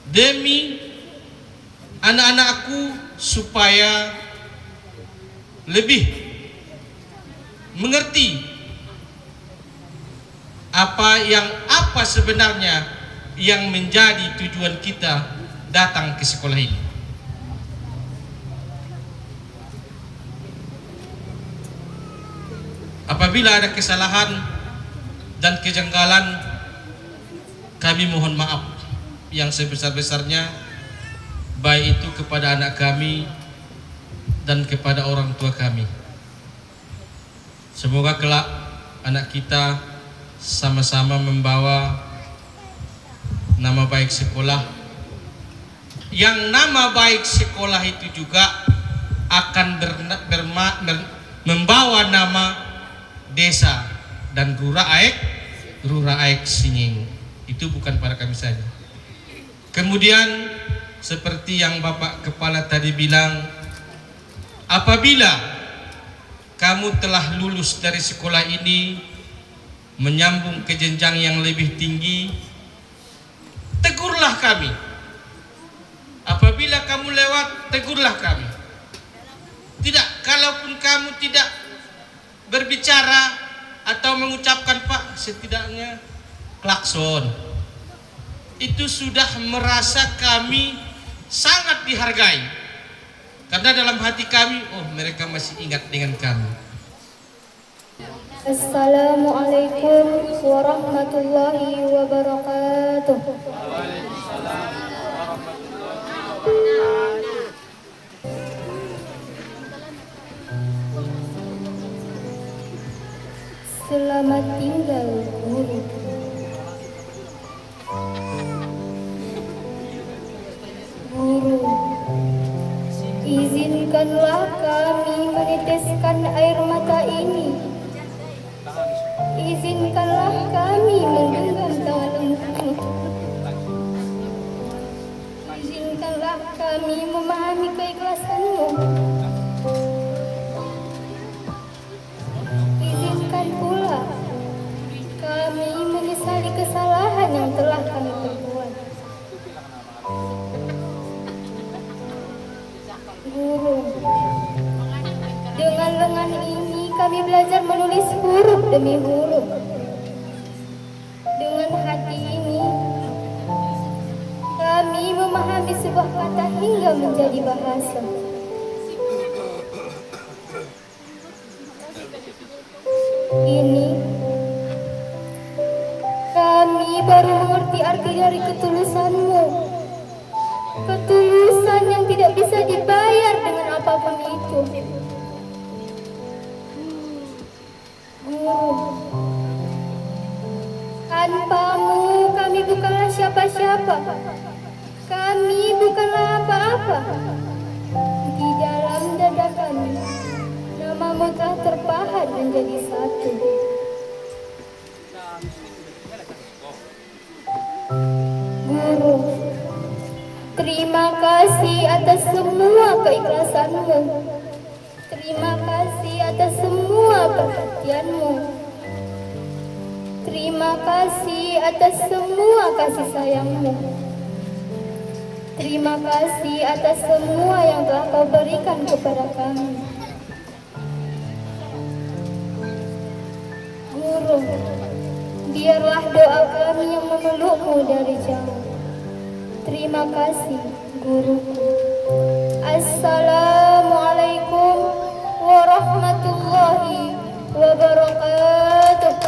demi anak-anakku, supaya lebih mengerti apa sebenarnya yang menjadi tujuan kita datang ke sekolah ini. Apabila ada kesalahan dan kejanggalan, kami mohon maaf yang sebesar-besarnya, baik itu kepada anak kami dan kepada orang tua kami. Semoga kelak anak kita sama-sama membawa nama baik sekolah, yang nama baik sekolah itu juga akan membawa nama desa dan Gura Rura Aek Singing. Itu bukan para kami saja. Kemudian seperti yang Bapak Kepala tadi bilang, apabila kamu telah lulus dari sekolah ini menyambung ke jenjang yang lebih tinggi, tegurlah kami. Apabila kamu lewat, tegurlah kami. Tidak, kalaupun kamu tidak berbicara atau mengucapkan Pak, setidaknya klakson. Itu sudah merasa kami sangat dihargai. Karena dalam hati kami, oh mereka masih ingat dengan kami. Assalamualaikum warahmatullahi wabarakatuh. Selamat tinggal guru. Guru, izinkanlah kami meneteskan air mata ini. Izinkanlah kami menggenggam tangan lembutmu. Izinkanlah kami memahami keikhlasanmu. Izinkan pula kami menyesali kesalahan yang telah kami perbuat. Guru, dengan lengan ini kami belajar menulis huruf demi huruf. Dengan hati ini kami memahami sebuah kata hingga menjadi bahasa. Ini kami baru mengerti arti dari ketulusanmu. Ketulusan yang tidak bisa dibayar dengan apapun itu. Guru, tanpamu kami bukanlah siapa-siapa. Kami bukanlah apa-apa. Di dalam dada kami, namamu telah terpahat menjadi satu. Guru, terima kasih atas semua keikhlasanmu. Terima kasih atas semua perhatianmu. Terima kasih atas semua kasih sayangmu. Terima kasih atas semua yang telah kau berikan kepada kami. Guru, biarlah doa kami yang memelukmu dari jauh. Terima kasih, guruku. Assalamualaikum warahmatullahi wabarakatuh.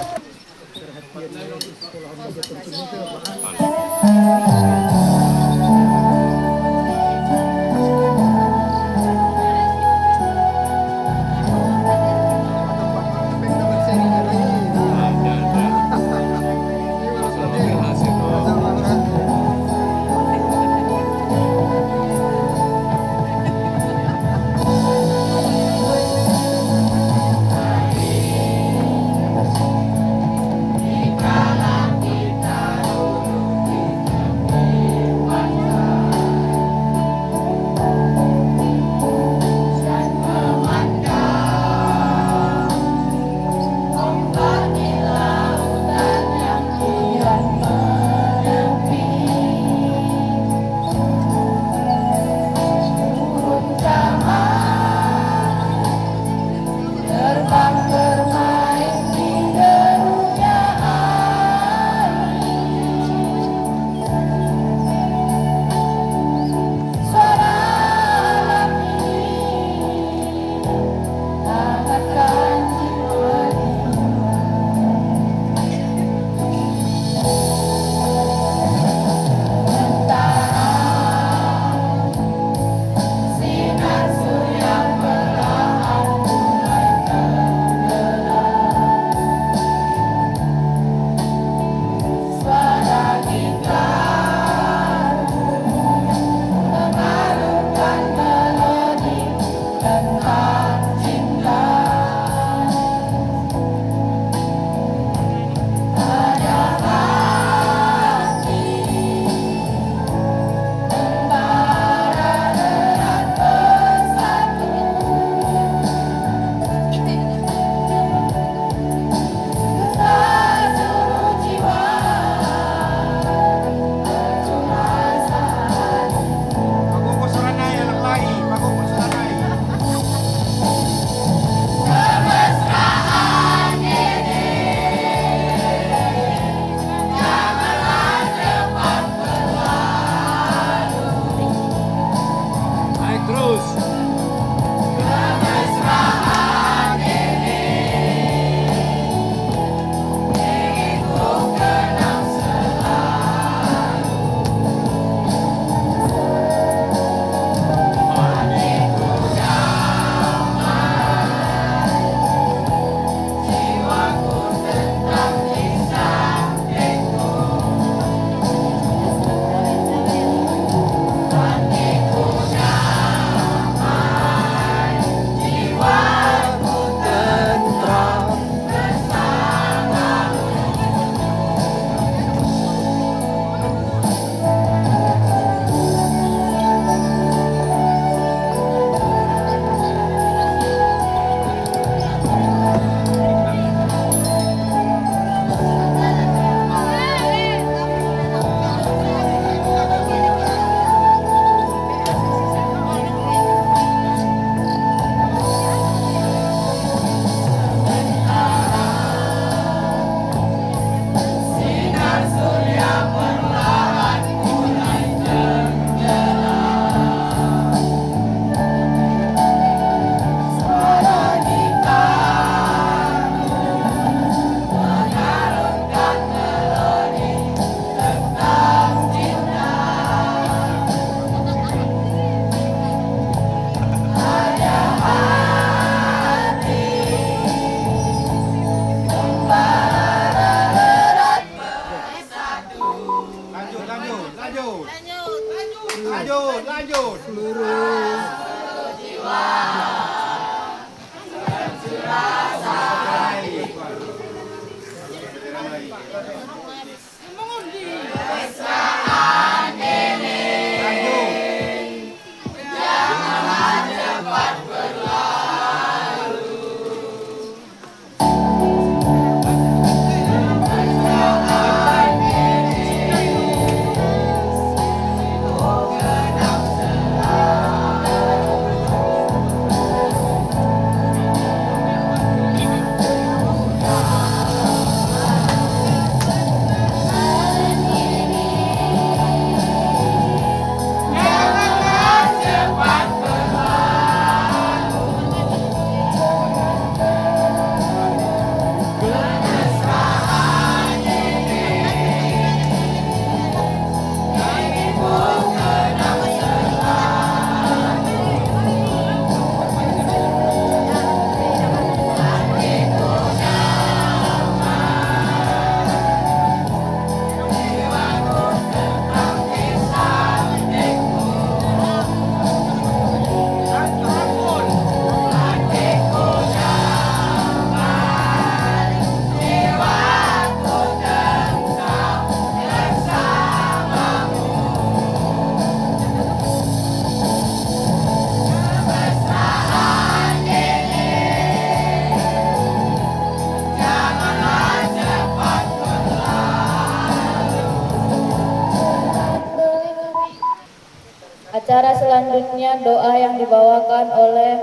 Acara selanjutnya doa yang dibawakan oleh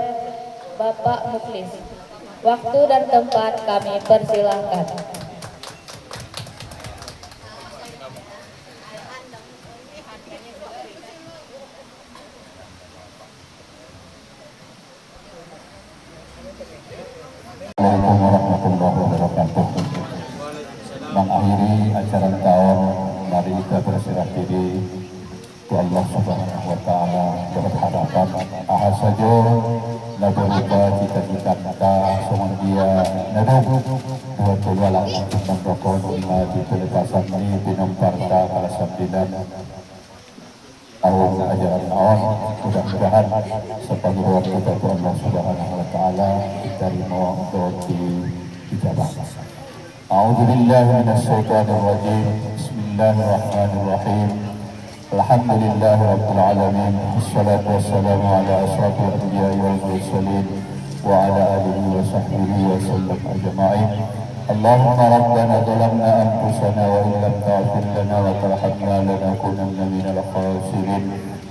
Bapak Muklis. Waktu dan tempat kami persilahkan. Assalamualaikum warahmatullahi wabarakatuh. Mengakhiri acara tahun, mari kita berserah diri ke Allah Subhanahu wa Ta'ala berhadapan ahad saja nabuka cita-cita kita semua dia nadu dua dua langsung mendokong lima di pelepasan ini binomparta kala sabdinan tahun ajaran awal. Mudah-mudahan sebagai waktu dari Allah Subhanahu wa Ta'ala diterima untuk dijabah. A'udzubillahi minasyaitonir rajim. Bismillahirrahmanirrahim. Alhamdulillahi rabbil alamin. Wassalatu wassalamu ala asyrafil anbiya'i wal mursalin wa ala alihi wa sahbihi wa sallam ajma'in. Allahumma rabbana zalamna anfusana wa in lam taghfir lana wa tarhamna lanakunanna minal khasirin.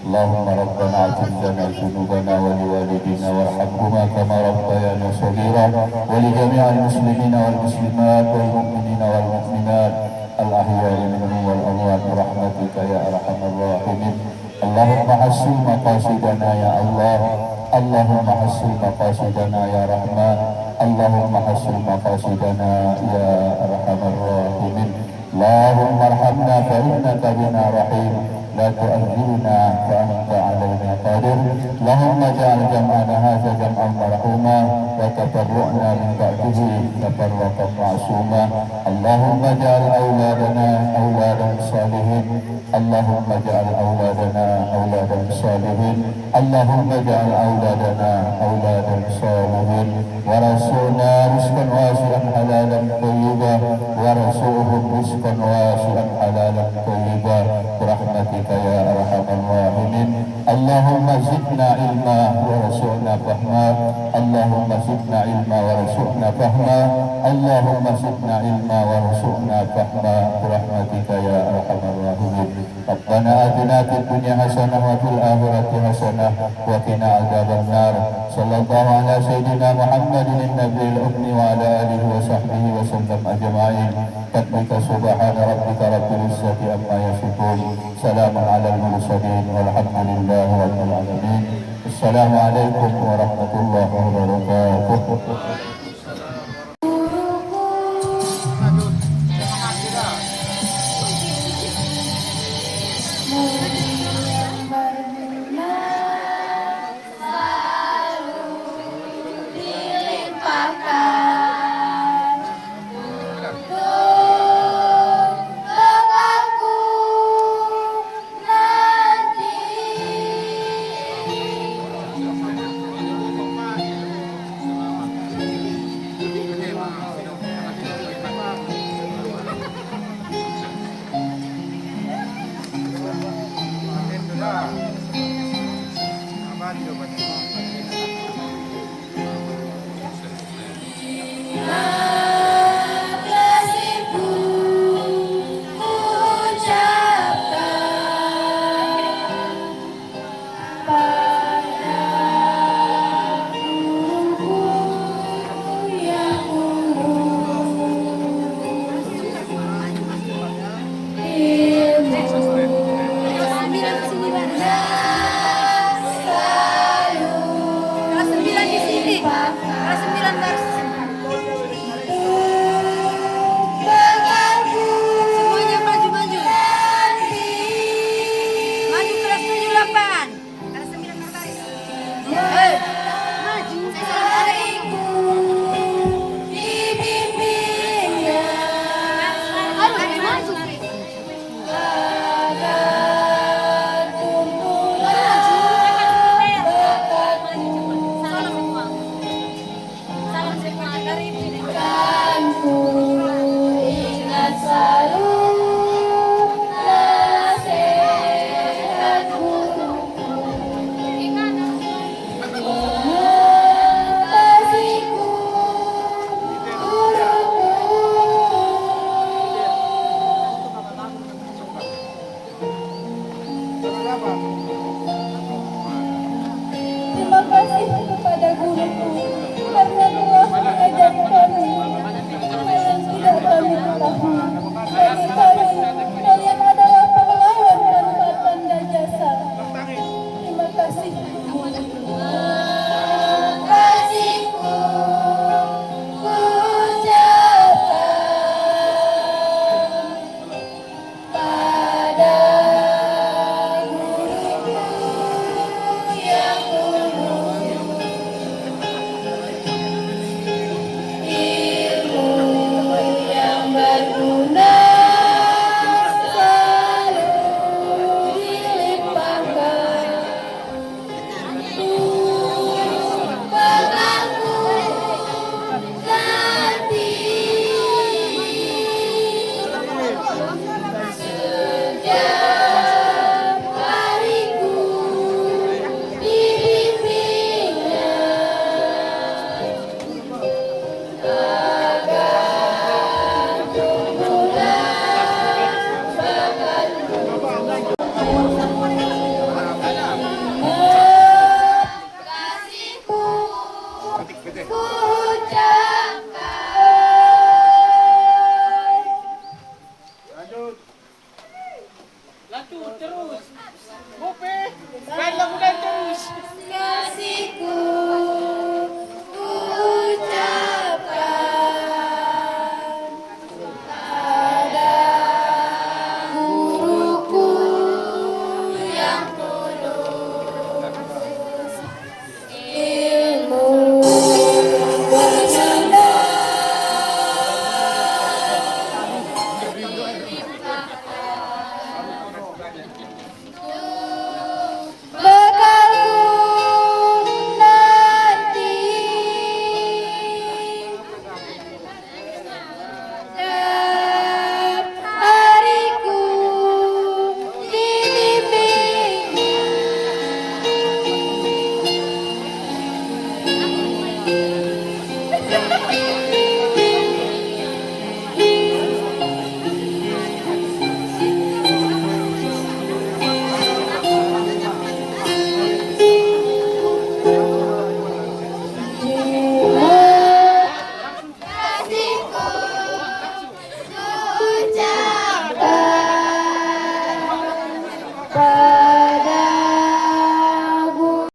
Allahumma rabbana aghfir lana dhunubana wa liwalidina warhamhuma kama rabbayana shaghira wa li jami'il muslimina wal muslimat wal mu'minina wal mu'minat al-ahya'i minhum wal amwat bi rahmatika ya arhamar rahimin. Allahumma hassil maqasidana ya Allah. Allahumma hassil maqasidana ya Rahman. Allahumma hassil maqasidana ya arhamar rahimin. Allahumma arhamna fa innaka bina rahim. La tu'akhirna fa anta 'alaina qadir. Allahumma ja'al jam'ana hadza jam'an marhuma wa tafarra'na min ba'dihi tafarraqan ma'suma. Allahumma ja'al awladana awladan salihin. Allahumma ja'al awladana awladan salihin. Allahumma ja'al awladana awladan salihin. Warasu'na rizqan wasi'an halalan thayyiban warasu'hum rizqan wasi'an halalan thayyiban برحمتك يا أرحم الراحمين. اللهم زدنا علما ورزقنا فهما. اللهم زدنا علما ورزقنا فهما. اللهم زدنا علما ورزقنا فهما برحمتك يا أرحم الراحمين. ربنا آتنا في الدنيا حسنة وفي الآخرة حسنة وقنا عذاب النار. صلى الله على سيدنا محمد النبي الأمي وعلى آله وصحبه وسلم أجمعين. تبارك سبحان ربك رب العزة عما يصفون. سلام على المرسلين والحمد لله رب العالمين. السلام عليكم ورحمة الله وبركاته.